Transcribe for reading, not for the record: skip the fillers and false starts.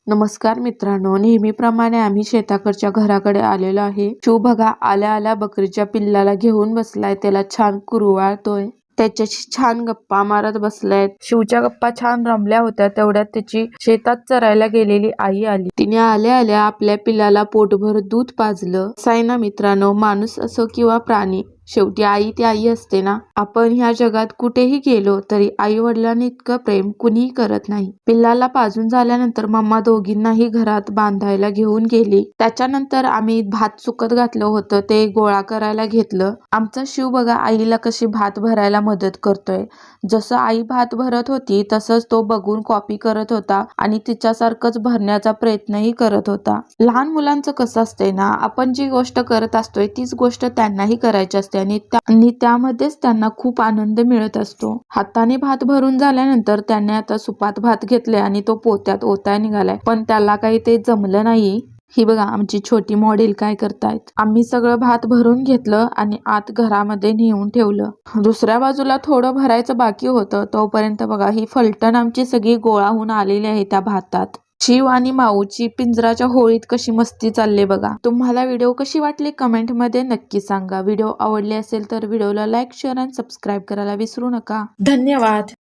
नमस्कार मित्रांनो, नेहमीप्रमाणे आम्ही शेताकडच्या घराकडे आलेलो आहे. शिव बघा आल्या आल्या बकरीच्या पिल्लाला घेऊन बसलाय, त्याला छान कुरवाळतोय. त्याच्याशी छान गप्पा मारत बसलाय. शिवच्या गप्पा छान रमल्या होत्या. तेवढ्यात त्याची शेतात चरायला गेलेली आई आली. तिने आल्या आल्या आपल्या पिल्लाला पोटभर दूध पाजलं. असं आहे ना मित्रांनो, माणूस असो किंवा प्राणी, शेवटी आई ती आई असते ना. आपण ह्या जगात कुठेही गेलो तरी आई वडिलांनी इतकं प्रेम कुणीही करत नाही. पिल्लाला पाजून झाल्यानंतर मम्मा दोघींनाही घरात बांधायला घेऊन गेली. त्याच्यानंतर आम्ही भात सुकत घातलं होतं ते गोळा करायला घेतलं. आमचा शिव बघा आईला कशी भात भरायला मदत करतोय. जसं आई भात भरत होती तसंच तो बघून कॉपी करत होता आणि तिच्यासारखंच भरण्याचा प्रयत्नही करत होता. लहान मुलांचं कसं असतंय ना, आपण जी गोष्ट करत असतोय तीच गोष्ट त्यांनाही करायची असते आणि त्यामध्येच त्यांना खूप आनंद मिळत असतो. हाताने भात भरून झाल्यानंतर त्याने आता सुपात भात घेतले आणि तो पोत्यात ओताय निघालाय, पण त्याला काही ते जमलं नाही. ही बघा आमची छोटी मॉडेल काय करतायत. आम्ही सगळं भात भरून घेतलं आणि आत घरामध्ये नेऊन ठेवलं. दुसऱ्या बाजूला थोडं भरायचं बाकी होतं. तोपर्यंत बघा ही फलटण आमची सगळी गोळा होऊन आलेली आहे त्या भातात. शिव आणि माऊची पिंजराच्या होळीत कशी मस्ती चालले बघा. तुम्हाला व्हिडिओ कशी वाटली कमेंट मध्ये नक्की सांगा. व्हिडिओ आवडले असेल तर व्हिडिओला लाईक, शेअर आणि सबस्क्राईब करायला विसरू नका. धन्यवाद.